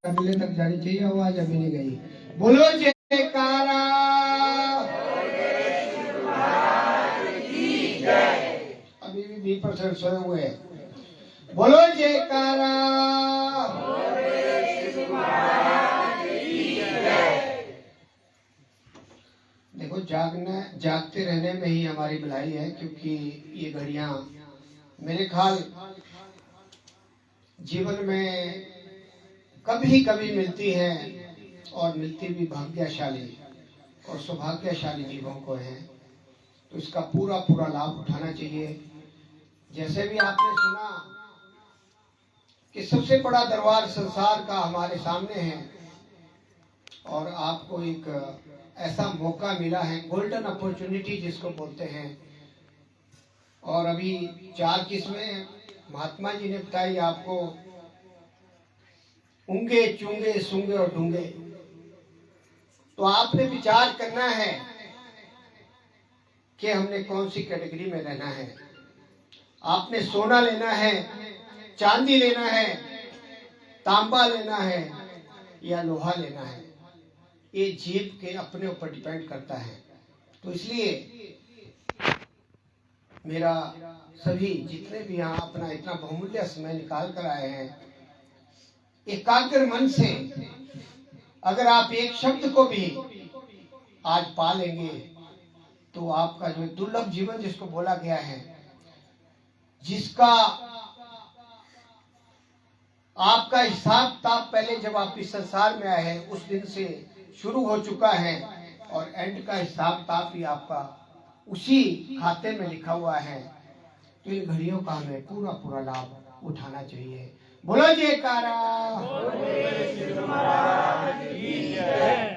अगले तक जानी चाहिए, आवाज अभी नहीं गई। बोलो जयकारा, अभी भी 20% सोए हुए हैं। बोलो जयकारा। देखो, जागते रहने में ही हमारी भलाई है, क्योंकि ये घड़ियां मेरे ख्याल जीवन में कभी कभी मिलती हैं, और मिलती भी भाग्यशाली और सौभाग्यशाली जीवों को है। तो इसका पूरा पूरा लाभ उठाना चाहिए। जैसे भी आपने सुना कि सबसे बड़ा दरबार संसार का हमारे सामने है, और आपको एक ऐसा मौका मिला है, गोल्डन अपॉर्चुनिटी जिसको बोलते हैं। और अभी 4 किस्में महात्मा जी ने बताई आपको, ऊंगे चूंगे सूंगे और ढूंगे। तो आपने विचार करना है कि हमने कौन सी कैटेगरी में रहना है। आपने सोना लेना है, चांदी लेना है, तांबा लेना है या लोहा लेना है, ये जीव के अपने ऊपर डिपेंड करता है। तो इसलिए मेरा सभी जितने भी यहाँ अपना इतना बहुमूल्य समय निकाल कर आए हैं, एकाग्र मन से अगर आप एक शब्द को भी आज पा लेंगे, तो आपका जो दुर्लभ जीवन जिसको बोला गया है, जिसका आपका हिसाब किताब पहले जब आप इस संसार में आए हैं उस दिन से शुरू हो चुका है, और एंड का हिसाब किताब भी आपका उसी खाते में लिखा हुआ है। तो इन घड़ियों का हमें पूरा पूरा लाभ उठाना चाहिए। बोलो जयकारा,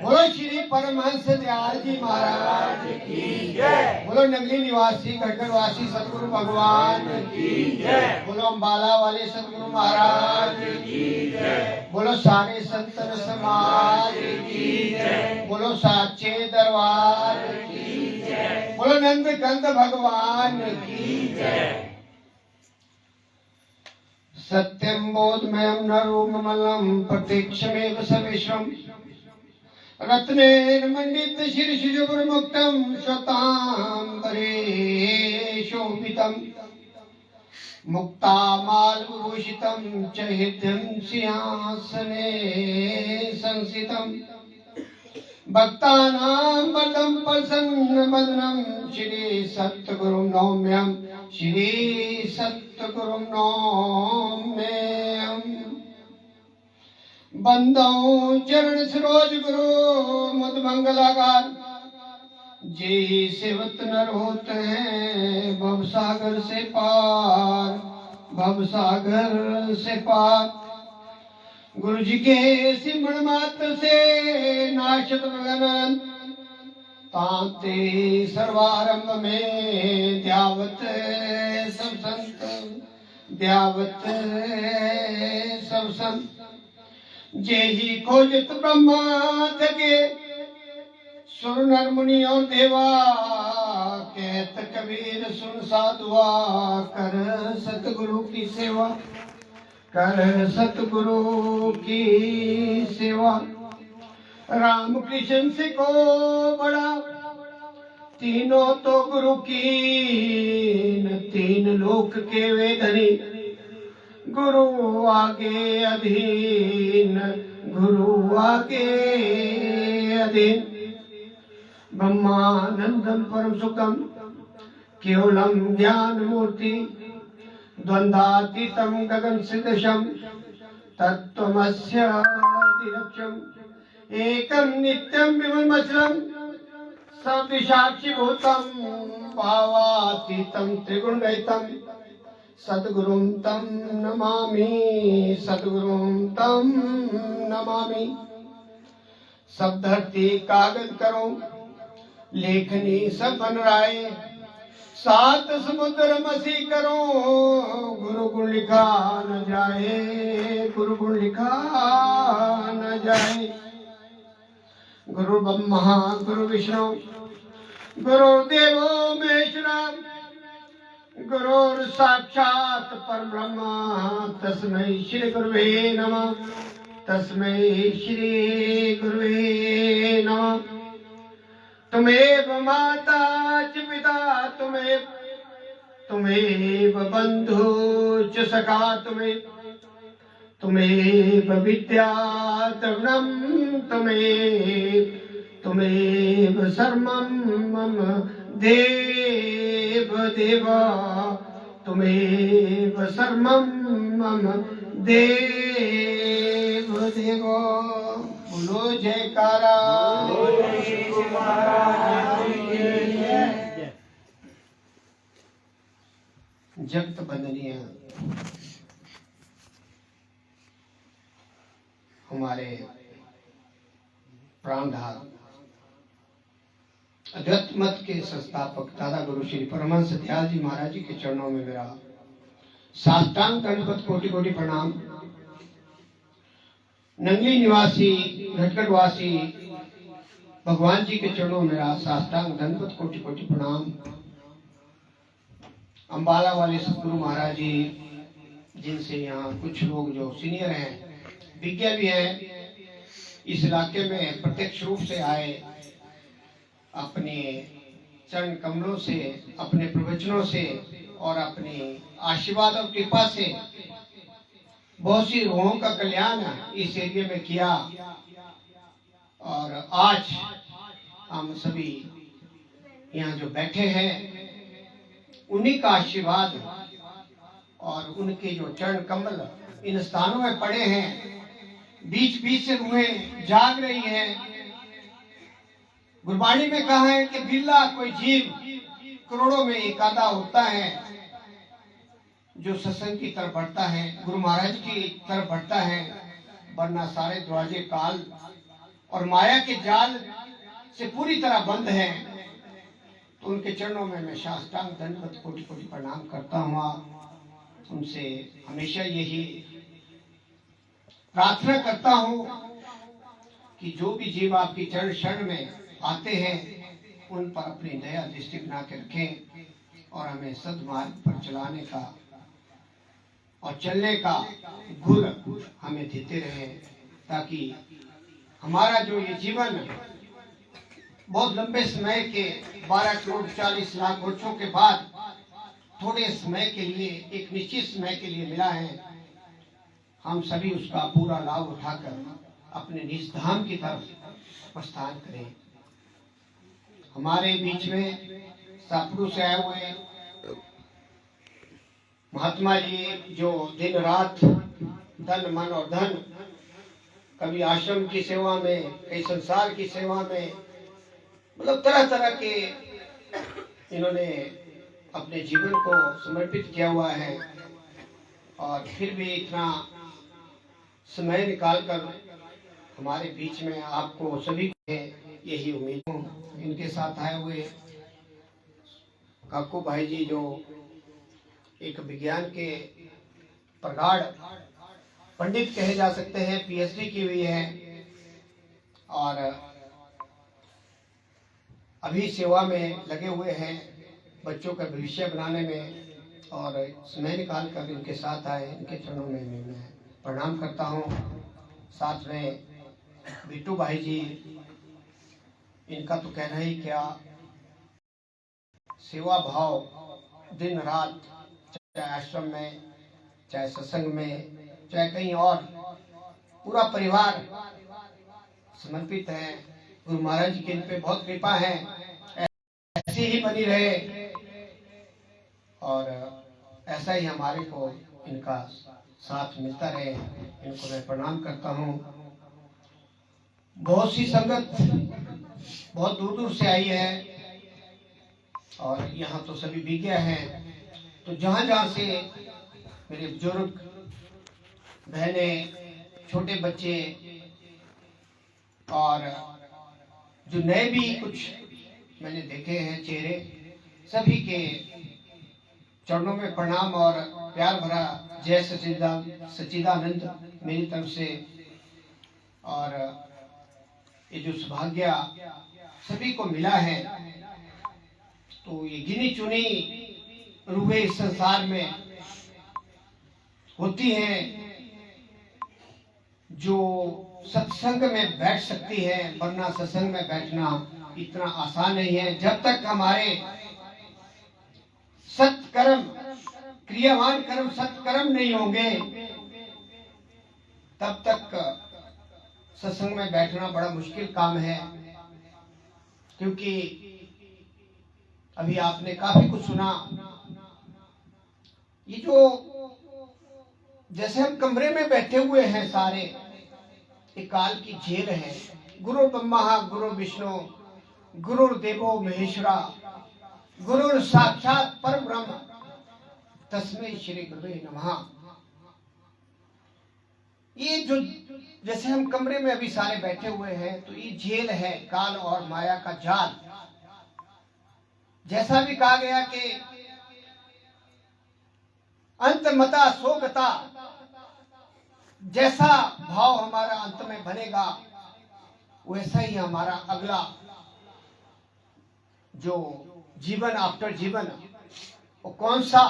बोलो श्री परमहंस दयाल जी महाराज की जय। बोलो नगली निवासी खटखटवासी सतगुरु भगवान की जय। बोलो अम्बाला वाले सतगुरु महाराज की जय। बोलो सारे संतन समाज की जय। बोलो साचे दरबार की जय। बोलो नंद कंद भगवान की जय। सत्यम बोधमयम नरोममलम प्रत्यक्षमेव सर्वेश्वरम रत्नैर्मण्डित शीर्षजुगुर्मुक्तं श्वेतांबरे शोभितं मुक्तामाल्यविभूषितं च हृद्यं सिंहासने संस्थितं भक्तानां वरदं प्रसन्नवदनं श्री सद्गुरुं नौम्यं श्री सद्गुरुं नौम्यं। बंदो चरण सरोज गुरु मुद मंगलाकार, जे सेवत नर होते हैं भव सागर से पार, भव सागर से पार। गुरु जी के सिमरण मात्र से नाशत गगन, ताते सर्वारंभ में ध्यावत सब संत, ध्यावत सब संत। जेहि खोजत ब्रह्मा थके सुर नर मुनि और देवा, कहत कबीर सुन साधुआ, कर सतगुरु की सेवा, कर सतगुरु की सेवा। राम कृष्ण से को बड़ा, तीनों तो गुरु की, तीन लोक के वे धनी, गुरु आगे अधीन, गुरु आगे अधीन। ब्रह्मानंदम परम सुखम केवलम ज्ञान मूर्ति, द्वंद्वातीतम गगन सदृशम तत्त्वमस्यादिलक्ष्यम्, एकम नित्यम विमलमचलम सविसाक्षी भूतम भावातीतम त्रिगुणरहितम, सद्गुरुं तम नमामि, सद्गुरुं तम नमामि। सब धरती कागज करो, लेखनी सब बन राय, 7 समुद्र मसी करो, गुरु गुण लिखा न जाए, गुरु गुण लिखा न जाए। गुरु ब्रह्मा गुरु विष्णु गुरुदेवो महेश्वरा, गुरुर साक्षात परब्रह्म तस्मै श्री गुरुवे नमः। तस्मै श्री गुरुवे नमः। तुमेव माता च पिता तुमेव बंधु च सखा तुमेव विद्या द्रविणं तुमेव सर्वं मम देव तुमेव सर्वं मम देव बोलो जयकारा। जगत बंदनीय हमारे प्राणधार अद्वैत मत के संस्थापक दादा गुरु श्री परमहंस दयाल जी महाराज जी के चरणों में मेरा साष्टांग दंडवत कोटि कोटि प्रणाम। नंगली निवासी घटगढ़ वासी भगवान जी के चरणों में मेरा साष्टांग दंडवत कोटि कोटि प्रणाम। अंबाला वाले सतगुरु महाराज जी, जिनसे यहाँ कुछ लोग जो सीनियर हैं, विज्ञ भी हैं, इस इलाके में प्रत्यक्ष रूप से आए, अपने चरण कमलों से, अपने प्रवचनों से और अपने आशीर्वाद और कृपा से बहुत सी रूहों का कल्याण इस एरिया में किया। और आज हम सभी यहाँ जो बैठे हैं, उन्हीं का आशीर्वाद और उनके जो चरण कमल इन स्थानों में पड़े हैं, बीच बीच से रूहें जाग रही हैं। गुरबाणी में कहा है कि बिरला कोई जीव करोड़ों में एक आधा होता है जो सत्संग की तरफ बढ़ता है, गुरु महाराज की तरफ बढ़ता है, वरना सारे दरवाजे काल और माया के जाल से पूरी तरह बंद है। तो उनके चरणों में मैं साष्टांग दंडवत कोटि कोटि प्रणाम करता हुआ उनसे हमेशा यही प्रार्थना करता हूँ कि जो भी जीव आपकी चरण शरण में आते हैं, उन पर अपनी दया दृष्टि बना के रखें और हमें सद्मार्ग पर चलाने का और चलने का गुर हमें देते रहे, ताकि हमारा जो ये जीवन बहुत लंबे समय के 12 करोड़ 40 लाख वर्षों के बाद थोड़े समय के लिए, एक निश्चित समय के लिए मिला है, हम सभी उसका पूरा लाभ उठाकर अपने निज धाम की तरफ प्रस्थान करें। हमारे बीच में सापुर से आए हुए महात्मा जी जो दिन रात तन मन और धन, कभी आश्रम की सेवा में, कई संसार की सेवा में, मतलब तरह तरह के इन्होंने अपने जीवन को समर्पित किया हुआ है। और फिर भी इतना समय निकालकर हमारे बीच में आपको सभी को यही उम्मीद हूँ। इनके साथ आए हुए काकू भाई जी जो एक विज्ञान के प्रगाढ़ पंडित कहे जा सकते हैं, पीएचडी की हुई है और अभी सेवा में लगे हुए हैं बच्चों का भविष्य बनाने में, और समय निकाल कर इनके साथ आए, इनके चरणों में मैं प्रणाम करता हूँ। साथ में बिट्टू भाई जी, इनका तो कहना ही क्या, सेवा भाव दिन रात, चाहे आश्रम में, चाहे सत्संग में, चाहे कहीं और, पूरा परिवार समर्पित है। गुरु महाराज की इन पे बहुत कृपा है, ऐसी ही बनी रहे और ऐसा ही हमारे को इनका साथ मिलता रहे। इनको मैं प्रणाम करता हूँ। बहुत सी संगत बहुत दूर दूर से आई है और यहाँ तो सभी विज्ञ हैं, तो जहाँ जहाँ से मेरे बुजुर्ग बहनें, छोटे बच्चे और जो नए भी कुछ मैंने देखे हैं चेहरे, सभी के चरणों में प्रणाम और प्यार भरा जय सच्चिदानंद मेरी तरफ से। और ये जो सौभाग्य सभी को मिला है, तो ये गिनी चुनी रूहें इस संसार में होती हैं जो सत्संग में बैठ सकती है, वरना सत्संग में बैठना इतना आसान नहीं है। जब तक हमारे सत्कर्म, क्रियावान कर्म सत्कर्म नहीं होंगे, तब तक सत्संग में बैठना बड़ा मुश्किल काम है। क्योंकि अभी आपने काफी कुछ सुना। ये जो जैसे हम कमरे में बैठे हुए हैं सारे, एक काल की जेल है। गुरु ब्रह्मा गुरु विष्णु गुरुर्देवो महेश्वरा गुरु साक्षात परब्रह्म तस्मै श्री गुरुवे नमः। ये जो जैसे हम कमरे में अभी सारे बैठे हुए हैं, तो ये जेल है, काल और माया का जाल। जैसा भी कहा गया कि अंत मता सोगता, जैसा भाव हमारा अंत में बनेगा वैसा ही हमारा अगला जो जीवन आफ्टर जीवन वो कौन सा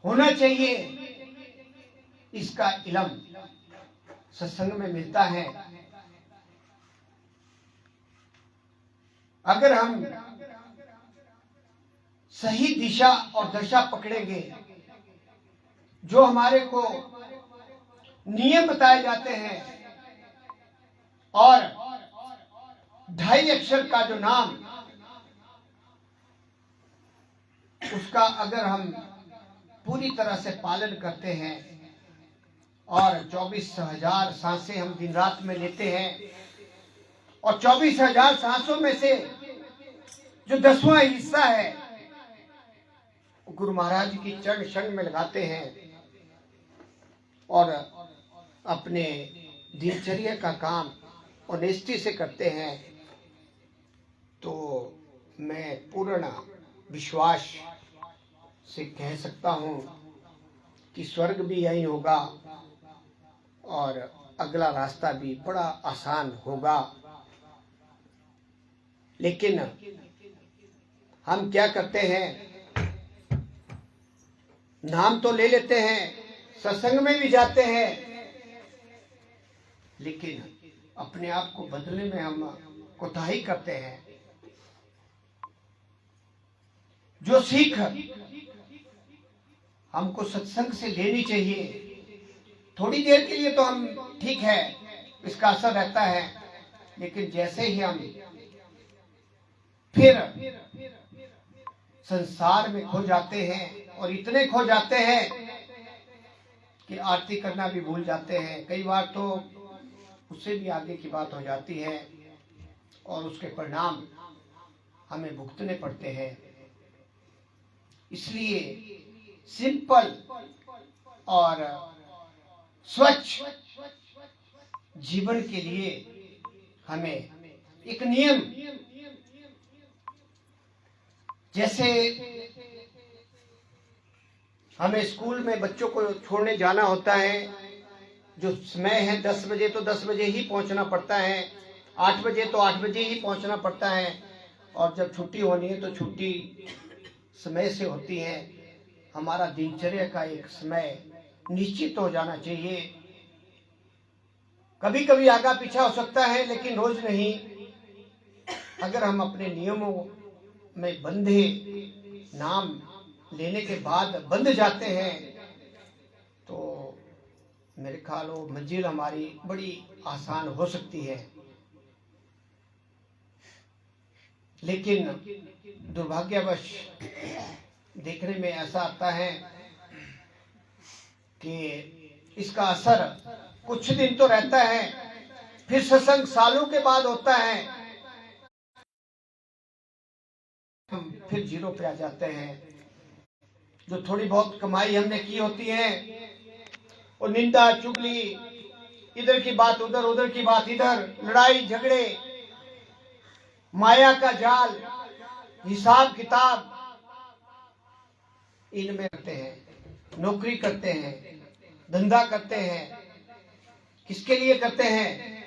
होना चाहिए, इसका इल्म सत्संग में मिलता है। अगर हम सही दिशा और दशा पकड़ेंगे, जो हमारे को नियम बताए जाते हैं और 2.5 अक्षर का जो नाम, उसका अगर हम पूरी तरह से पालन करते हैं और 24,000 सांसें हम दिन रात में लेते हैं, और 24,000 सांसों में से जो 10वां हिस्सा है गुरु महाराज की चरण शरण में लगाते हैं और अपने दिनचर्या का काम ऑनेस्टी से करते हैं, तो मैं पूर्ण विश्वास से कह सकता हूं कि स्वर्ग भी यही होगा और अगला रास्ता भी बड़ा आसान होगा। लेकिन हम क्या करते हैं, नाम तो ले लेते हैं, सत्संग में भी जाते हैं, लेकिन अपने आप को बदलने में हम कोताही करते हैं। जो सीख हमको सत्संग से लेनी चाहिए, थोड़ी देर के लिए तो हम ठीक है, इसका असर रहता है, लेकिन जैसे ही हम फिर संसार में खो जाते हैं, और इतने खो जाते हैं कि आरती करना भी भूल जाते हैं, कई बार तो उससे भी आगे की बात हो जाती है और उसके परिणाम हमें भुगतने पड़ते हैं। इसलिए सिंपल और स्वच्छ जीवन के लिए हमें एक नियम, जैसे हमें स्कूल में बच्चों को छोड़ने जाना होता है, जो समय है 10 बजे तो 10 बजे ही पहुंचना पड़ता है, 8 बजे तो 8 बजे ही पहुंचना पड़ता है, और जब छुट्टी होनी है तो छुट्टी समय से होती है। हमारा दिनचर्या का एक समय निश्चित हो जाना चाहिए। कभी कभी आगा पीछा हो सकता है, लेकिन रोज नहीं। अगर हम अपने नियमों में बंधे, नाम लेने के बाद बंध जाते हैं, तो मेरे ख्याल वो मंजिल हमारी बड़ी आसान हो सकती है। लेकिन दुर्भाग्यवश देखने में ऐसा आता है कि इसका असर कुछ दिन तो रहता है, फिर सत्संग सालों के बाद होता है, हम फिर जीरो पे आ जाते हैं। जो थोड़ी बहुत कमाई हमने की होती है, वो निंदा चुगली, इधर की बात उधर, उधर की बात इधर, लड़ाई झगड़े, माया का जाल, हिसाब किताब, इनमें करते हैं। नौकरी करते हैं, धंधा करते हैं, किसके लिए करते हैं?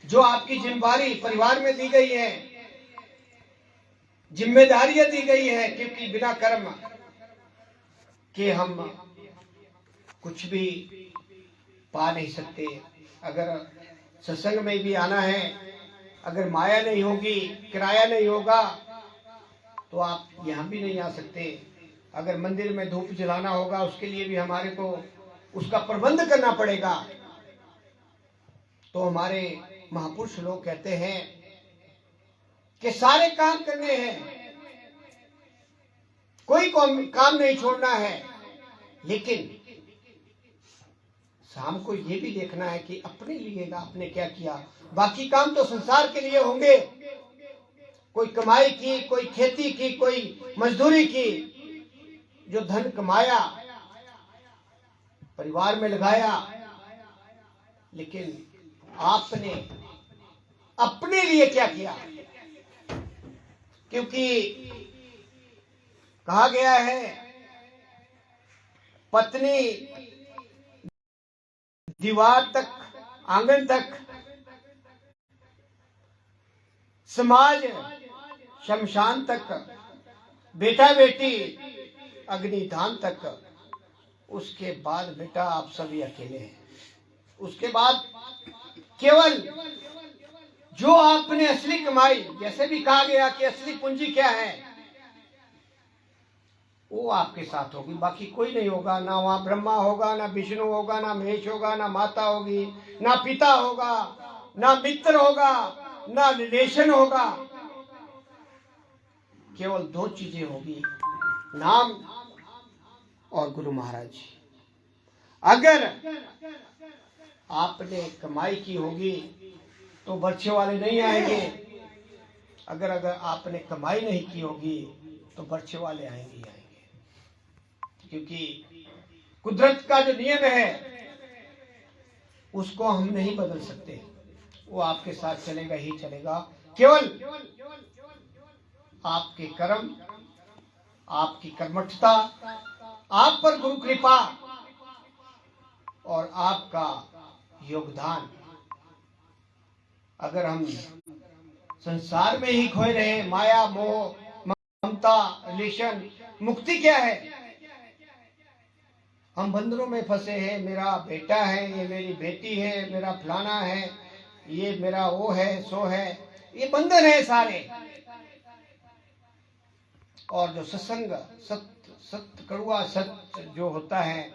जो आपकी जिम्मेदारी परिवार में दी गई है, जिम्मेदारियां दी गई है, क्योंकि बिना कर्म के हम कुछ भी पा नहीं सकते। अगर सत्संग में भी आना है, अगर माया नहीं होगी, किराया नहीं होगा, तो आप यहाँ भी नहीं आ सकते। अगर मंदिर में धूप जलाना होगा, उसके लिए भी हमारे को उसका प्रबंध करना पड़ेगा। तो हमारे महापुरुष लोग कहते हैं कि सारे काम करने हैं, कोई काम नहीं छोड़ना है, लेकिन शाम को ये भी देखना है कि अपने लिए आपने क्या किया। बाकी काम तो संसार के लिए होंगे, कोई कमाई की, कोई खेती की, कोई मजदूरी की, जो धन कमाया परिवार में लगाया, लेकिन आपने अपने लिए क्या किया। क्योंकि कहा गया है, पत्नी दीवार तक, आंगन तक, समाज शमशान तक, बेटा बेटी अग्निदान तक। उसके बाद बेटा आप सभी अकेले हैं। उसके बाद केवल जो आपने असली कमाई, जैसे भी कहा गया कि असली पूंजी क्या है, वो आपके साथ होगी, बाकी कोई नहीं होगा। ना वहां ब्रह्मा होगा, ना विष्णु होगा, ना महेश होगा, ना माता होगी, ना पिता होगा, ना मित्र होगा, ना रिलेशन होगा। केवल दो चीजें होगी, नाम और गुरु महाराज। अगर आपने कमाई की होगी तो बर्छे वाले नहीं आएंगे। अगर आपने कमाई नहीं की होगी तो बर्छे वाले आएंगे। क्योंकि कुदरत का जो नियम है उसको हम नहीं बदल सकते, वो आपके साथ चलेगा ही चलेगा। केवल आपके कर्म, आपकी कर्मठता, आप पर गुरु कृपा और आपका योगदान। अगर हम संसार में ही खोए रहे, माया मोह ममता रिलेशन, मुक्ति क्या है। हम बंधनों में फंसे हैं, मेरा बेटा है, ये मेरी बेटी है, मेरा फलाना है, ये मेरा वो है, सो है, ये बंधन है सारे। और जो सत्संग, सत्य कड़ुआ सत्य जो होता है,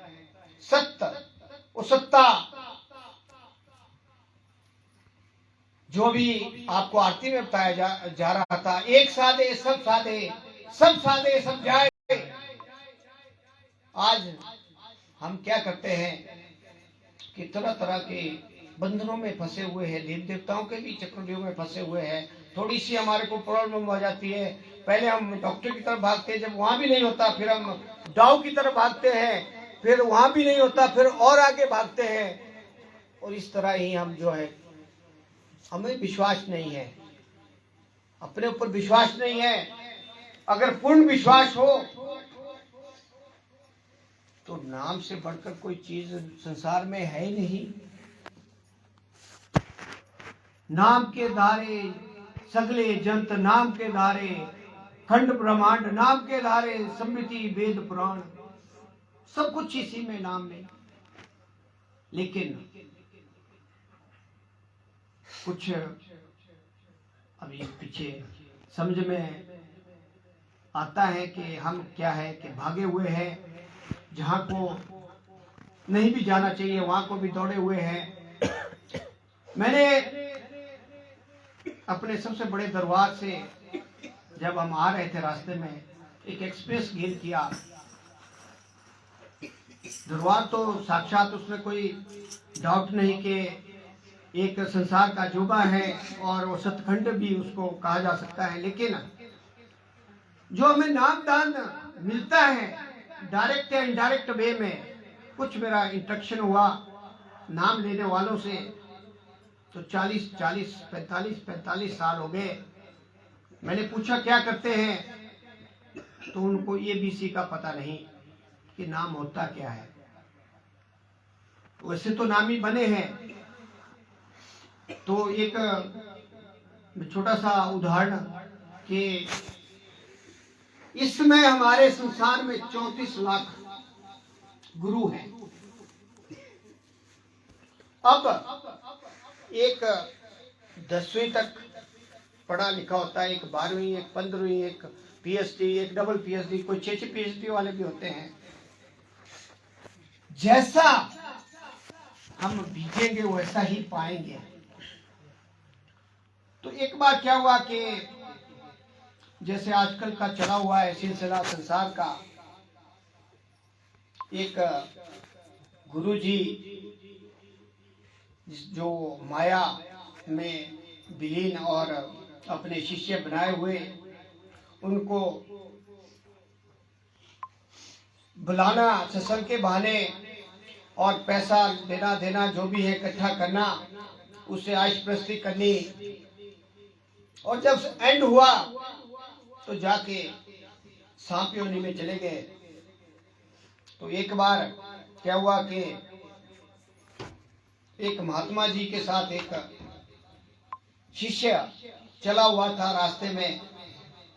सत्य वो सत्ता, जो भी आपको आरती में बताया जा रहा था, एक साधे सब साधे, सब साधे सब जाए। आज हम क्या करते हैं कि तरह तरह के बंधनों में फंसे हुए हैं, देव देवताओं के भी चक्रव्यूह में फंसे हुए हैं। थोड़ी सी हमारे को प्रॉब्लम हो जाती है, पहले हम डॉक्टर की तरफ भागते हैं, जब वहां भी नहीं होता फिर हम दाव की तरफ भागते हैं, फिर वहां भी नहीं होता फिर और आगे भागते हैं। और इस तरह ही हम जो है, हमें विश्वास नहीं है, अपने ऊपर विश्वास नहीं है। अगर पूर्ण विश्वास हो तो नाम से बढ़कर कोई चीज संसार में है ही नहीं। नाम के धारे सगले जंत, नाम के धारे खंड ब्रह्मांड, नाम के धारे स्मृति वेद पुराण, सब कुछ इसी में, नाम में। लेकिन कुछ अभी पीछे समझ में आता है कि हम क्या है कि भागे हुए हैं, जहां को नहीं भी जाना चाहिए वहां को भी दौड़े हुए हैं। मैंने अपने सबसे बड़े दरबार से जब हम आ रहे थे, रास्ते में एक एक्सप्रेस गेन किया। दरबार तो साक्षात, उसमें कोई डाउट नहीं कि एक संसार का जोगा है और वो सतखंड भी उसको कहा जा सकता है। लेकिन जो हमें नाम दान मिलता है डायरेक्ट या इनडायरेक्ट वे में, कुछ मेरा इंट्रैक्शन हुआ नाम लेने वालों से, तो 45 साल हो गए। मैंने पूछा क्या करते हैं, तो उनको ABC का पता नहीं कि नाम होता क्या है। वैसे तो नामी बने हैं। तो एक छोटा सा उदाहरण कि इस समय हमारे संसार में 34 लाख गुरु हैं। अब एक 10वीं तक पढ़ा लिखा होता है, एक 12वीं, एक 15वीं, एक पीएचडी, एक डबल पीएचडी, कोई 6 पीएचडी वाले भी होते हैं। जैसा हम बीतेंगे वैसा ही पाएंगे। तो एक बार क्या हुआ कि जैसे आजकल का चला हुआ है सिलसिला संसार का, एक गुरुजी जो माया में विलीन और अपने शिष्य बनाए हुए, उनको बुलाना सत्संग के बहाने और पैसा देना देना जो भी है इकट्ठा करना, उससे आयशप्रस्ती करनी। और जब एंड हुआ तो जाके सांप योनि में चले गए। तो एक बार क्या हुआ कि एक महात्मा जी के साथ एक शिष्य चला हुआ था रास्ते में,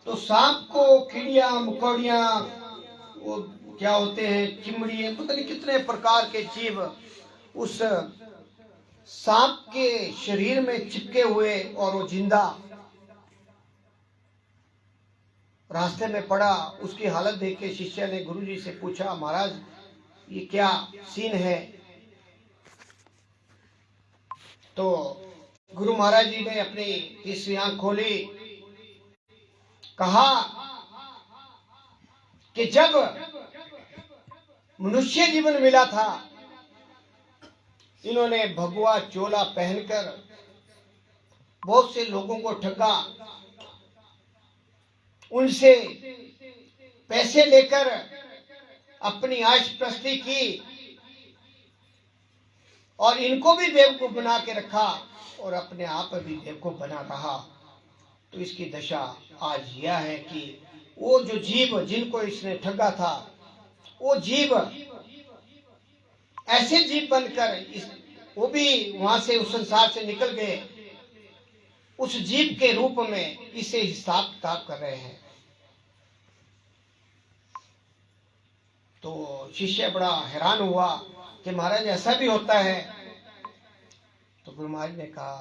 तो सांप को कीड़ियां मकोड़ियां, वो क्या होते हैं, चिमड़ी, पता नहीं कितने प्रकार के जीव उस सांप के शरीर में चिपके हुए, और वो जिंदा रास्ते में पड़ा। उसकी हालत देख के शिष्य ने गुरुजी से पूछा, महाराज ये क्या सीन है? तो गुरु महाराज जी ने अपनी तीसरी आंख खोली, कहा कि जब मनुष्य जीवन मिला था, इन्होंने भगवा चोला पहनकर बहुत से लोगों को ठगा, उनसे पैसे लेकर अपनी आयशप्रस्ती की, और इनको भी बेवकूफ बना के रखा और अपने आप भी बेवकूफ बना रहा। तो इसकी दशा आज यह है कि वो जो जीव जिनको इसने ठगा था, वो जीव ऐसे जीव बनकर वो भी वहां से उस संसार से निकल गए, उस जीव के रूप में इसे हिसाब किताब कर रहे हैं। तो शिष्य बड़ा हैरान हुआ कि महाराज ऐसा भी होता है? तो गुरु महाराज ने कहा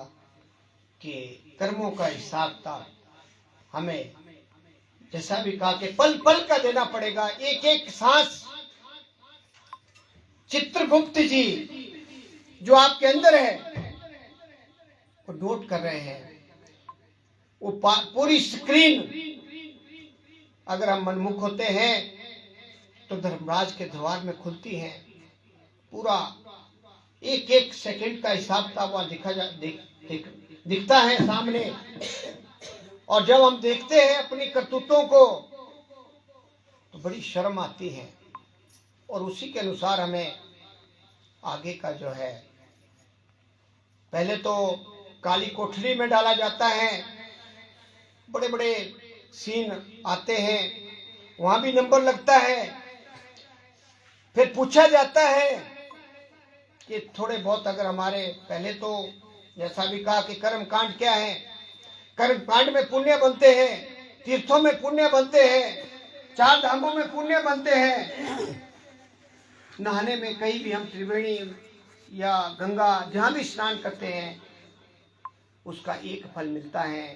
कि कर्मों का हिसाब किताब हमें जैसा भी कहा कि पल पल का देना पड़ेगा, एक एक सांस। चित्रगुप्त जी जो आपके अंदर है वो नोट कर रहे हैं। वो पूरी स्क्रीन, अगर हम मनमुख होते हैं तो धर्मराज के द्वार में खुलती है। पूरा एक एक सेकंड का हिसाब किताब वहां दिखता है सामने। और जब हम देखते हैं अपनी करतूतों को तो बड़ी शर्म आती है, और उसी के अनुसार हमें आगे का जो है, पहले तो काली कोठरी में डाला जाता है, बड़े बड़े सीन आते हैं, वहां भी नंबर लगता है। फिर पूछा जाता है कि थोड़े बहुत अगर हमारे, पहले तो जैसा भी कहा कि कर्म कांड क्या है, कर्म कांड में पुण्य बनते हैं, तीर्थों में पुण्य बनते हैं, 4 धामों में पुण्य बनते हैं। नहाने में कहीं भी हम त्रिवेणी या गंगा जहां भी स्नान करते हैं, उसका एक फल मिलता है।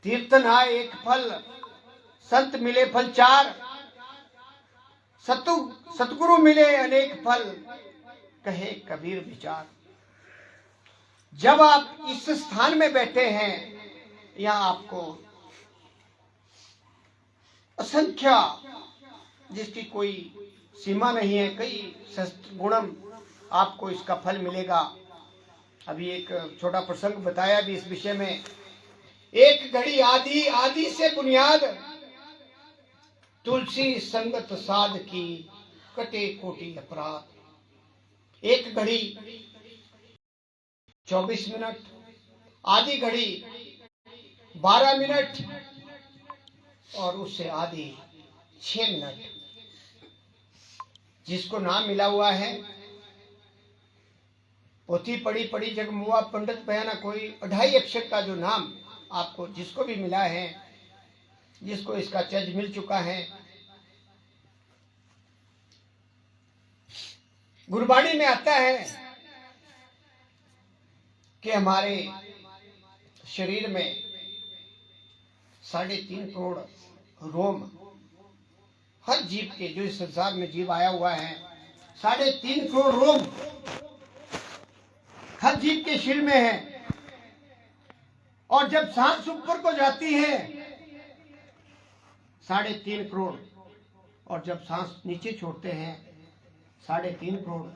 तीर्थ नहाए एक फल, संत मिले फल 4, सतगुरु मिले अनेक फल, कहे कबीर विचार। जब आप इस स्थान में बैठे हैं, यहाँ आपको असंख्य, जिसकी कोई सीमा नहीं है, कई गुणम आपको इसका फल मिलेगा। अभी एक छोटा प्रसंग बताया भी इस विषय में। एक घड़ी आदि, आदि से बुनियाद, तुलसी संगत साध की, कटे कोटि अपराध। एक घड़ी 24 मिनट, आधी घड़ी 12 मिनट, और उससे आधी 6 मिनट। जिसको नाम मिला हुआ है, पोथी पढ़ी पढ़ी जगमुआ पंडित बयाना, कोई 2.5 अक्षर का जो नाम आपको जिसको भी मिला है, जिसको इसका चज मिल चुका है, गुरबाणी में आता है कि हमारे शरीर में 3.5 करोड़ रोम, हर जीव के, जो इस संसार में जीव आया हुआ है, 3.5 करोड़ रोम हर जीव के शरीर में है। और जब सांस ऊपर को जाती है 3.5 करोड़, और जब सांस नीचे छोड़ते हैं 3.5 करोड़।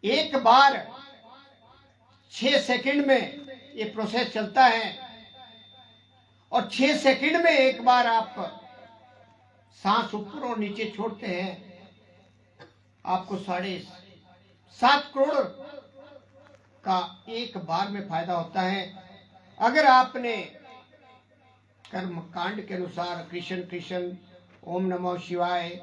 एक बार 6 सेकंड में ये प्रोसेस चलता है, और 6 सेकंड में एक बार आप सांस ऊपर और नीचे छोड़ते हैं, आपको 7.5 करोड़ का एक बार में फायदा होता है। अगर आपने कर्म कांड के अनुसार कृष्ण कृष्ण, ओम नमो शिवाय,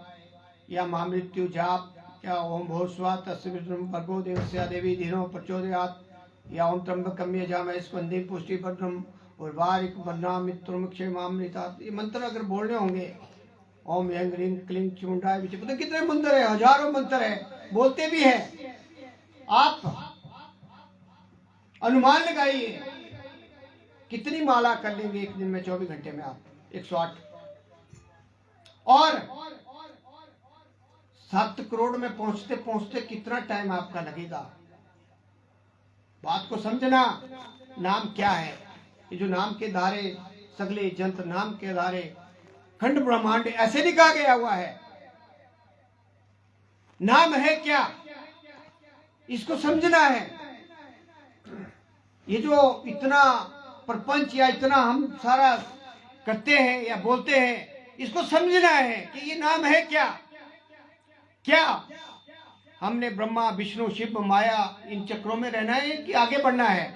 या महामृत्यु जाप, या ओम भोस्वा तस्विद्रम भर्गो देवस्य देवी धीरो प्रचोदयात्, या ओम त्र्यंबकम यजामहे स्कंदे पुष्टि भद्रम उर्वारिक वन्ना मित्रम क्षेमामृता, ये मंत्र अगर बोलने होंगे, ओम यंग रिंग क्लिंग चुंडाय विच, पता कितने मंत्र है, हजारों मंत्र है, बोलते भी हैं। आप अनुमान लगाइए कितनी माला कर लेंगे एक दिन में, 24 घंटे में आप 108, और 7 करोड़ में पहुंचते पहुंचते कितना टाइम आपका लगेगा। बात को समझना। नाम क्या है? ये जो नाम के धारे सगले जंत्र, नाम के धारे खंड ब्रह्मांड, ऐसे लिखा गया हुआ है। नाम है क्या, इसको समझना है। ये जो इतना प्रपंच या इतना हम सारा करते हैं या बोलते हैं, इसको समझना है कि ये नाम है क्या। क्या हमने ब्रह्मा विष्णु शिव माया इन चक्रों में रहना है कि आगे बढ़ना है?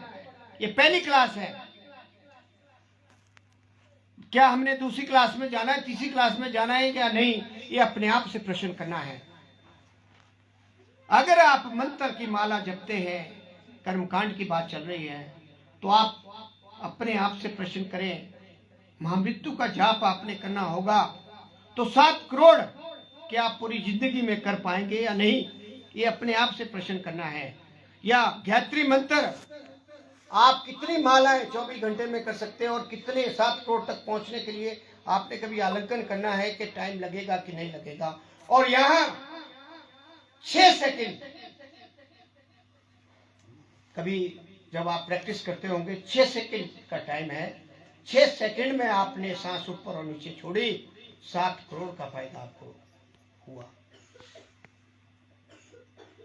ये पहली क्लास है। क्या हमने दूसरी क्लास में जाना है, तीसरी क्लास में जाना है या नहीं, ये अपने आप से प्रश्न करना है। अगर आप मंत्र की माला जपते हैं, कर्मकांड की बात चल रही है, तो आप अपने आप से प्रश्न करें, महामृत्यु का जाप आपने करना होगा तो 7 करोड़ क्या आप पूरी जिंदगी में कर पाएंगे या नहीं, ये अपने आप से प्रश्न करना है। या गायत्री मंत्र आप कितनी मालाएं 24 घंटे में कर सकते हैं, और कितने 7 करोड़ तक पहुंचने के लिए आपने कभी आकलन करना है कि टाइम लगेगा कि नहीं लगेगा। और यहां 6 सेकंड, कभी जब आप प्रैक्टिस करते होंगे 6 सेकंड का टाइम है, 6 सेकंड में आपने सांस ऊपर और नीचे छोड़ी, 7 करोड़ का फायदा आपको हुआ।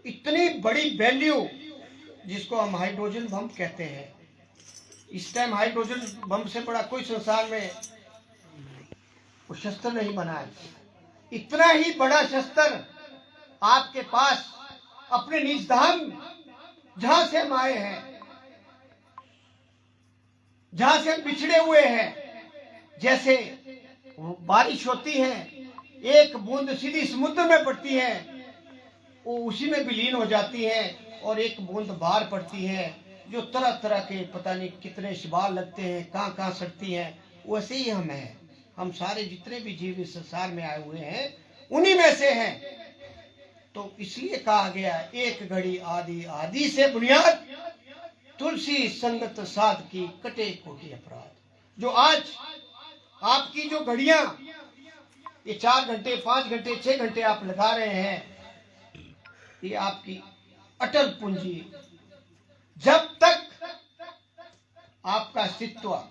इतनी बड़ी वैल्यू जिसको हम हाइड्रोजन बम कहते हैं। इस टाइम हाइड्रोजन बम से बड़ा कोई संसार में कोई शस्त्र नहीं बना है। इतना ही बड़ा शस्त्र आपके पास अपने निज धाम, जहां से हम आए हैं, जहां से हम बिछड़े हुए हैं, जैसे बारिश होती है, एक बूंद सीधी समुद्र में पड़ती है, वो उसी में विलीन हो जाती है, और एक बूंद बाहर पड़ती है जो तरह तरह के पता नहीं कितने शिवाल लगते हैं, कहाँ कहाँ सड़ती हैं। वैसे ही हम हैं। हम सारे जितने भी जीव इस संसार में आए हुए हैं उन्हीं में से हैं। तो इसलिए कहा गया, एक घड़ी आदि आदि से बुनियाद, तुलसी संगत साध की कटे कोटि अपराध। जो आज आपकी जो घड़ियां, ये 4 घंटे 5 घंटे 6 घंटे आप लगा रहे हैं, ये आपकी अटल पूंजी। जब तक आपका अस्तित्व,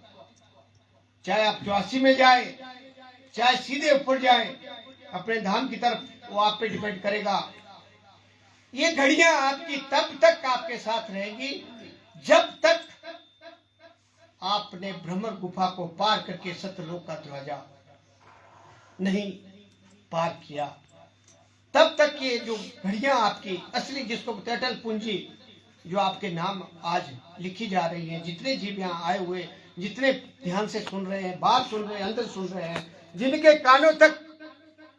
चाहे आप 84 में जाए, चाहे सीधे ऊपर जाए अपने धाम की तरफ, वो आप पे डिपेंड करेगा। ये घड़ियां आपकी तब तक आपके साथ रहेंगी जब तक आपने भ्रमर गुफा को पार करके सत्यलोक का दरवाजा नहीं पार किया। तब तक ये जो घड़ियां आपकी असली, जिसको अटल पूंजी, जो आपके नाम आज लिखी जा रही है, जितने जीव यहाँ आए हुए, जितने ध्यान से सुन रहे हैं, बात सुन रहे हैं, अंदर सुन रहे हैं, जिनके कानों तक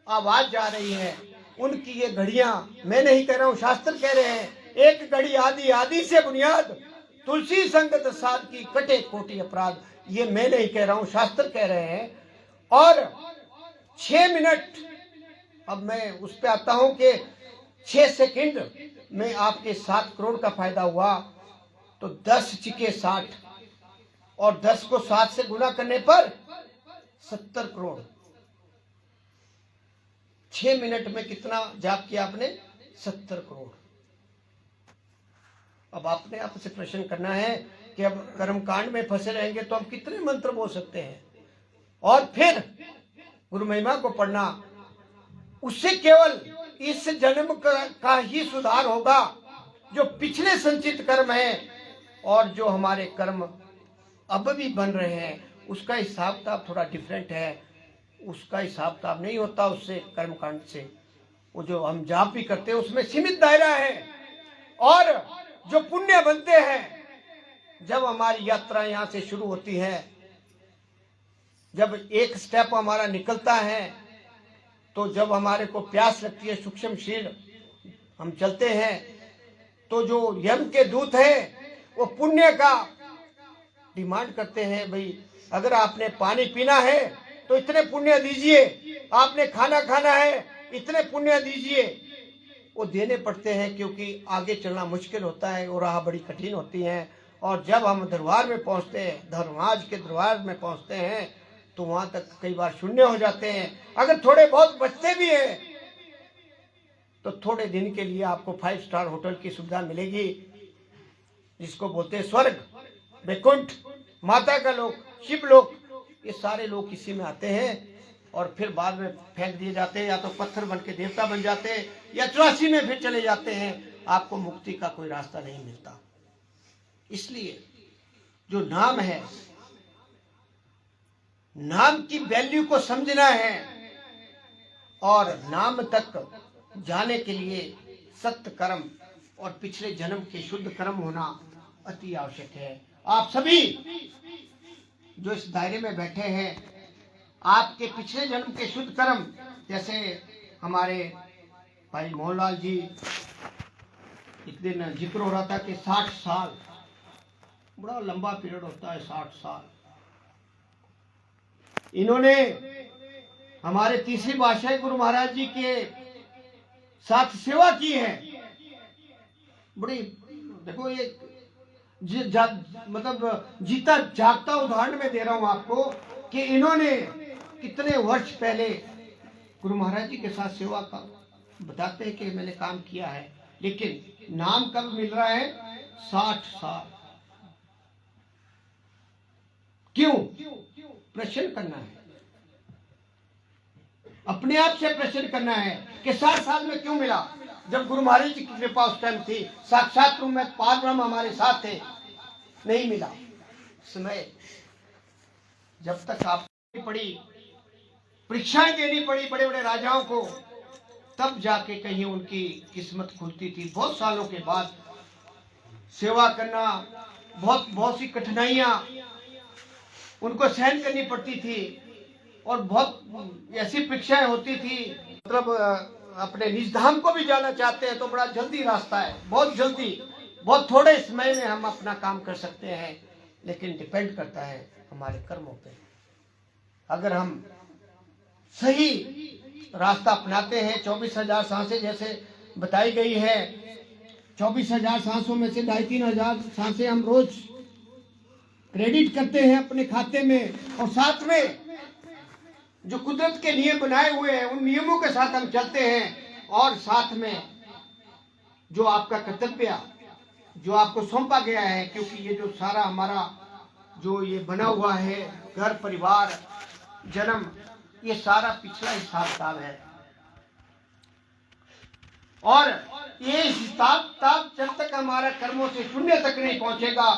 आवाज जा रही है, उनकी ये घड़ियां, मैं नहीं कह रहा हूं, शास्त्र कह रहे हैं, एक घड़ी आदि आदि से बुनियाद, तुलसी संगत साध की कटे कोटि अपराध। ये मैं नहीं कह रहा हूं, शास्त्र कह रहे हैं। और 6 मिनट, अब मैं उस पे आता हूं कि 6 सेकंड में आपके 7 करोड़ का फायदा हुआ, तो 10 चिके 60 और 10 को 7 से गुना करने पर 70 करोड़। 6 मिनट में कितना जाप किया आपने? 70 करोड़। अब आपने आपसे प्रश्न करना है कि अब कर्मकांड में फंसे रहेंगे तो हम कितने मंत्र बोल सकते हैं, और फिर गुरु महिमा को पढ़ना, उससे केवल इस जन्म का ही सुधार होगा। जो पिछले संचित कर्म है और जो हमारे कर्म अब भी बन रहे हैं, उसका हिसाब किताब थोड़ा डिफरेंट है। उसका हिसाब किताब नहीं होता उससे, कर्मकांड से। वो जो हम जाप भी करते हैं उसमें सीमित दायरा है, और जो पुण्य बनते हैं जब हमारी यात्रा यहां से शुरू होती है, जब एक स्टेप हमारा निकलता है, तो जब हमारे को प्यास लगती है, सूक्ष्म शरीर हम चलते हैं, तो जो यम के दूत हैं वो पुण्य का डिमांड करते हैं। भाई अगर आपने पानी पीना है तो इतने पुण्य दीजिए, आपने खाना खाना है इतने पुण्य दीजिए। वो देने पड़ते हैं क्योंकि आगे चलना मुश्किल होता है और राह बड़ी कठिन होती है। और जब हम दरबार में पहुंचते हैं, धर्मराज के दरबार में पहुंचते हैं, तो वहां तक कई बार शून्य हो जाते हैं। अगर थोड़े बहुत बचते भी हैं तो थोड़े दिन के लिए आपको 5 स्टार होटल की सुविधा मिलेगी, जिसको बोलते हैं स्वर्ग, वैकुंठ, माता का लोक, शिव लोक। ये सारे लोग इसी में आते हैं और फिर बाद में फेंक दिए जाते हैं, या तो पत्थर बन के देवता बन जाते हैं, या 84 में फिर चले जाते हैं। आपको मुक्ति का कोई रास्ता नहीं मिलता। इसलिए जो नाम है, नाम की वैल्यू को समझना है, और नाम तक जाने के लिए सत्य कर्म और पिछले जन्म के शुद्ध कर्म होना अति आवश्यक है। आप सभी जो इस दायरे में बैठे हैं, आपके पिछले जन्म के शुद्ध कर्म, जैसे हमारे भाई मोहनलाल जी, एक दिन जिक्र हो रहा था कि 60 साल बड़ा लंबा पीरियड होता है, 60 साल। इन्होंने हमारे तीसरी बादशाही गुरु महाराज जी के साथ सेवा की है। बड़ी देखो, ये मतलब जीता जागता उदाहरण में दे रहा हूं आपको कि इन्होंने कितने वर्ष पहले गुरु महाराज जी के साथ सेवा का बताते हैं कि मैंने काम किया है। लेकिन नाम कब मिल रहा है? 60 साल। क्यों? प्रश्न करना है, अपने आप से प्रश्न करना है कि 60 साल में क्यों मिला? जब गुरु महाराज जी की कृपा उस टाइम थी, साक्षात रूप में पार ब्रह्म हमारे साथ थे, नहीं मिला समय। जब तक आप पड़ी, परीक्षाएं देनी पड़ी बड़े बड़े राजाओं को, तब जाके कहीं उनकी किस्मत खुलती थी। बहुत सालों के बाद सेवा करना, बहुत सी कठिनाइयां उनको सहन करनी पड़ती थी, और बहुत ऐसी परीक्षाएं होती थी। मतलब अपने निज धाम को भी जाना चाहते हैं तो बड़ा जल्दी रास्ता है, बहुत जल्दी, बहुत थोड़े समय में हम अपना काम कर सकते हैं। लेकिन डिपेंड करता है हमारे कर्मों पे। अगर हम सही रास्ता अपनाते हैं, 24,000 सांसें जैसे बताई गई है, 24,000 सांसों में से 2,500 सांसें हम रोज क्रेडिट करते हैं अपने खाते में, और साथ में जो कुदरत के नियम बनाए हुए हैं उन नियमों के साथ हम चलते हैं, और साथ में जो आपका कर्तव्य जो आपको सौंपा गया है, क्योंकि ये जो सारा हमारा जो ये बना हुआ है, घर परिवार जन्म, ये सारा पिछला हिसाब किताब है। और ये हिसाब किताब जब तक हमारा कर्मों से शून्य तक नहीं पहुंचेगा,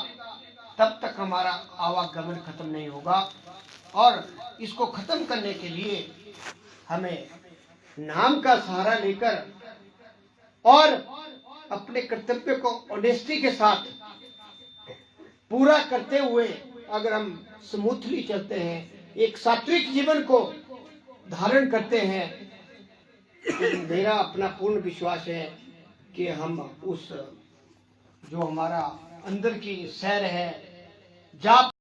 तब तक हमारा आवागमन खत्म नहीं होगा। और इसको खत्म करने के लिए हमें नाम का सहारा लेकर और अपने कर्तव्य को ऑनेस्टी के साथ पूरा करते हुए अगर हम स्मूथली चलते हैं, एक सात्विक जीवन को धारण करते हैं, तो मेरा अपना पूर्ण विश्वास है कि हम उस जो हमारा अंदर की सैर है, जाप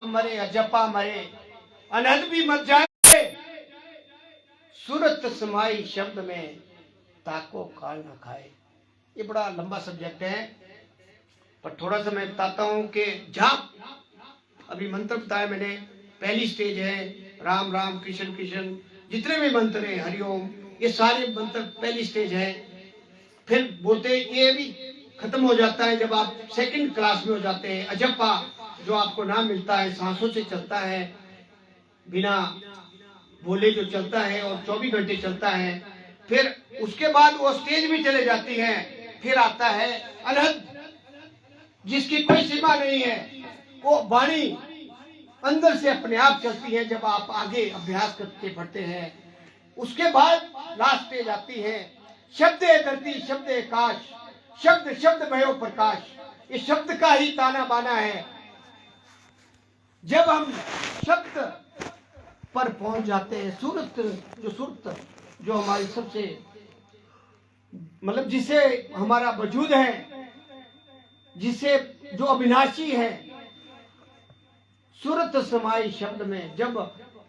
मरे या जपा मरे, अनंत भी मर जाए, सूरत समाई शब्द में, ताको काल ना खाए। ये बड़ा लंबा सब्जेक्ट है, पर थोड़ा सा मैं बताता हूँ कि जाप, अभी मंत्र बताया मैंने, पहली स्टेज है राम राम कृष्ण कृष्ण, जितने भी मंत्र हैं हरिओम, ये सारे मंत्र पहली स्टेज है। फिर बोलते ये भी खत्म हो जाता है जब आप सेकंड क्लास में हो जाते हैं। अजप्पा जो आपको नाम मिलता है, सांसों से चलता है, बिना बोले जो चलता है और 24 घंटे चलता है। फिर उसके बाद वो स्टेज भी चले जाती है। फिर आता है अनहद, जिसकी कोई सीमा नहीं है। वो वाणी अंदर से अपने आप चलती है जब आप आगे अभ्यास करते बढ़ते हैं। उसके बाद लास्ट स्टेज आती है शब्द धरती शब्द काश, शब्द शब्द भयो प्रकाश। ये शब्द का ही ताना बाना है। जब हम शब्द पर पहुंच जाते हैं, सूरत जो हमारी सबसे मतलब जिसे हमारा वजूद है, जिसे जो अविनाशी है, सूरत समाई शब्द में जब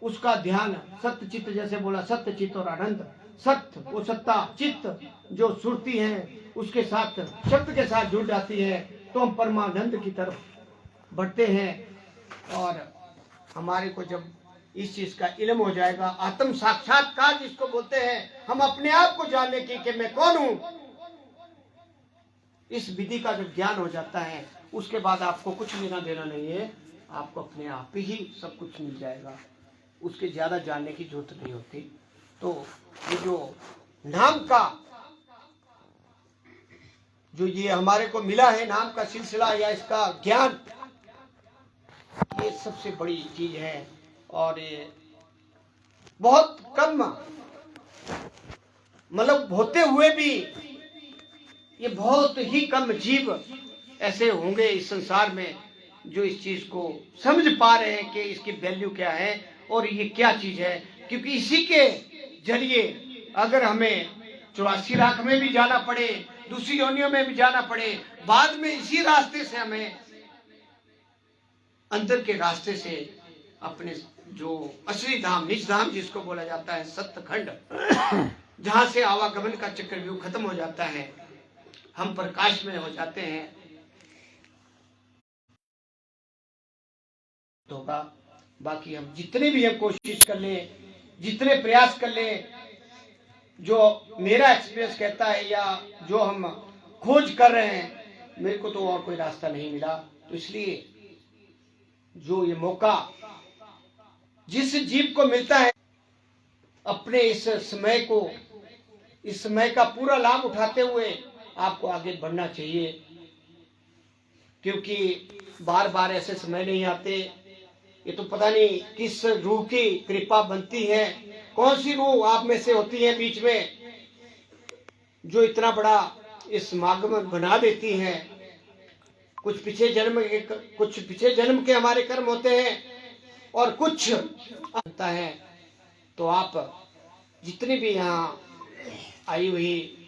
उसका ध्यान सत्य चित्त, जैसे बोला सत्य चित्त और आनंद, सत्य वो सत्ता, चित्त जो सुरती है उसके साथ शब्द के साथ जुड़ जाती है, तो हम परमानंद की तरफ बढ़ते हैं। और हमारे को जब इस चीज का इल्म हो जाएगा, आत्म साक्षात्कार जिसको बोलते हैं, हम अपने आप को जानने की कि मैं कौन हूं, इस विधि का जब ज्ञान हो जाता है, उसके बाद आपको कुछ लेना देना नहीं है, आपको अपने आप ही सब कुछ मिल जाएगा। उसके ज्यादा जानने की जरूरत नहीं होती। तो ये जो नाम का जो ये हमारे को मिला है, नाम का सिलसिला या इसका ज्ञान, ये सबसे बड़ी चीज है। और ये बहुत कम मतलब होते हुए भी ये बहुत ही कम जीव ऐसे होंगे इस संसार में जो इस चीज को समझ पा रहे हैं कि इसकी वैल्यू क्या है और ये क्या चीज है। क्योंकि इसी के जरिए अगर हमें 84 लाख में भी जाना पड़े, दूसरी योनियों में भी जाना पड़े, बाद में इसी रास्ते से हमें अंदर के रास्ते से अपने जो असली धाम, निज धाम जिसको बोला जाता है सत्यखंड, जहां से आवागमन का चक्रव्यूह खत्म हो जाता है, हम प्रकाश में हो जाते हैं। होगा बाकी हम जितने भी हम कोशिश कर ले, जितने प्रयास कर ले, जो मेरा एक्सपीरियंस कहता है या जो हम खोज कर रहे हैं, मेरे को तो और कोई रास्ता नहीं मिला। तो इसलिए जो ये मौका जिस जीव को मिलता है, अपने इस समय को, इस समय का पूरा लाभ उठाते हुए आपको आगे बढ़ना चाहिए। क्योंकि बार बार ऐसे समय नहीं आते। ये तो पता नहीं किस रूह की कृपा बनती है, कौन सी रूह आप में से होती है बीच में जो इतना बड़ा इस समागम बना देती है। कुछ पिछले जन्म के हमारे कर्म होते हैं और कुछ आता है। तो आप जितनी भी यहाँ आई हुई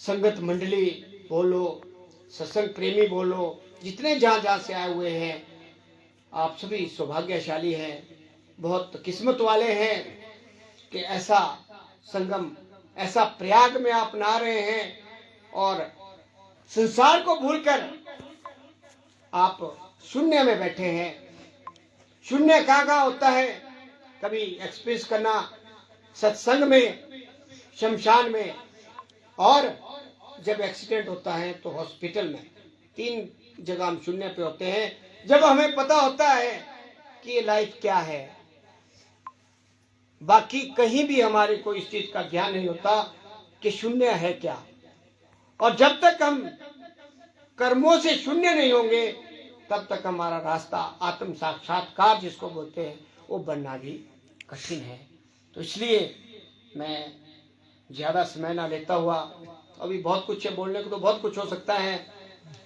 संगत मंडली बोलो, सत्संग प्रेमी बोलो, जितने जहां से आए हुए हैं, आप सभी सौभाग्यशाली हैं, बहुत किस्मत वाले हैं कि ऐसा संगम, ऐसा प्रयाग में आप ना रहे हैं और संसार को भूलकर आप शून्य में बैठे हैं। शून्य कहाँ होता है, कभी एक्सपीरियंस करना सत्संग में, शमशान में, और जब एक्सीडेंट होता है तो हॉस्पिटल में। 3 जगह हम शून्य पे होते हैं जब हमें पता होता है कि ये लाइफ क्या है। बाकी कहीं भी हमारे को इस चीज का ज्ञान नहीं होता कि शून्य है क्या। और जब तक हम कर्मों से शून्य नहीं होंगे, तब तक हमारा रास्ता आत्म साक्षात्कार जिसको बोलते हैं वो बनना भी कठिन है। तो इसलिए मैं ज्यादा समय ना लेता हुआ, अभी बहुत कुछ है बोलने को, तो बहुत कुछ हो सकता है,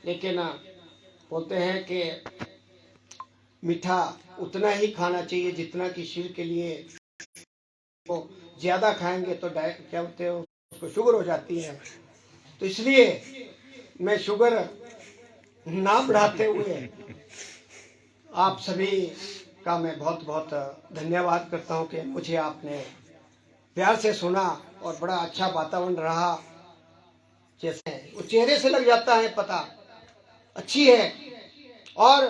लेकिन बोलते हैं कि मीठा उतना ही खाना चाहिए जितना कि शरीर के लिए, तो ज्यादा खाएंगे तो क्या बोलते हैं उसको शुगर हो जाती है। तो इसलिए मैं शुगर ना बढ़ाते हुए आप सभी का मैं बहुत बहुत धन्यवाद करता हूं कि मुझे आपने प्यार से सुना और बड़ा अच्छा वातावरण रहा। जैसे वो चेहरे से लग जाता है पता, अच्छी है। और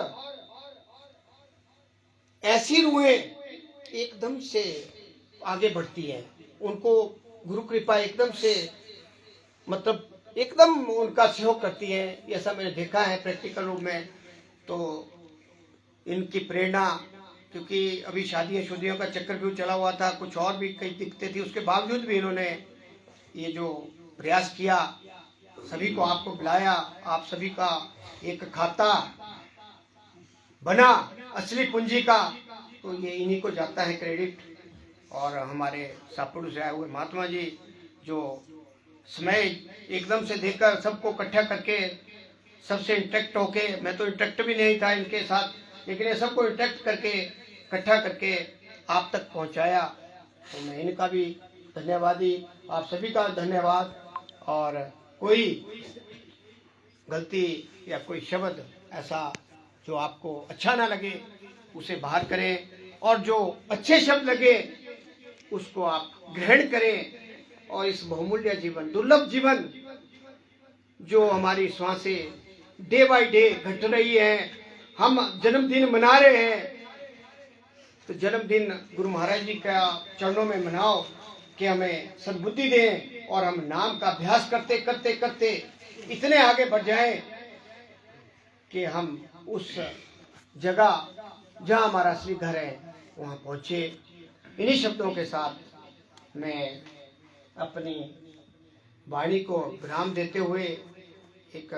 ऐसी रूहें एकदम से आगे बढ़ती हैं, उनको गुरु कृपा एकदम से मतलब एकदम उनका सहयोग करती है। ऐसा मैंने देखा है प्रैक्टिकल रूप में। तो इनकी प्रेरणा, क्योंकि अभी शादियों शुदियों का चक्रव्यूह चला हुआ था, कुछ और भी कई दिक्कतें थी, उसके बावजूद भी इन्होंने ये जो प्रयास किया, सभी को आपको बुलाया, आप सभी का एक खाता बना असली पूंजी का, तो ये इन्हीं को जाता है क्रेडिट। और हमारे सापुड़ से आए हुए महात्मा जी जो समय एकदम से देखकर सबको इकट्ठा करके सबसे इंटरेक्ट होके, मैं तो इंटरेक्ट भी नहीं था इनके साथ, लेकिन ये सबको इंटरेक्ट करके इकट्ठा करके आप तक पहुंचाया, तो मैं इनका भी धन्यवादी, आप सभी का धन्यवाद। और कोई गलती या कोई शब्द ऐसा जो आपको अच्छा ना लगे उसे बाहर करें, और जो अच्छे शब्द लगे उसको आप ग्रहण करें। और इस बहुमूल्य जीवन, दुर्लभ जीवन जो हमारी श्वासें डे बाय डे घट रही है, हम जन्मदिन मना रहे हैं, तो जन्मदिन गुरु महाराज जी का चरणों में मनाओ कि हमें सद्बुद्धि दें और हम नाम का अभ्यास करते करते करते इतने आगे बढ़ जाएं कि हम उस जगह जहां हमारा असली घर है वहां पहुंचे। इन्हीं शब्दों के साथ मैं अपनी वाणी को विराम देते हुए एक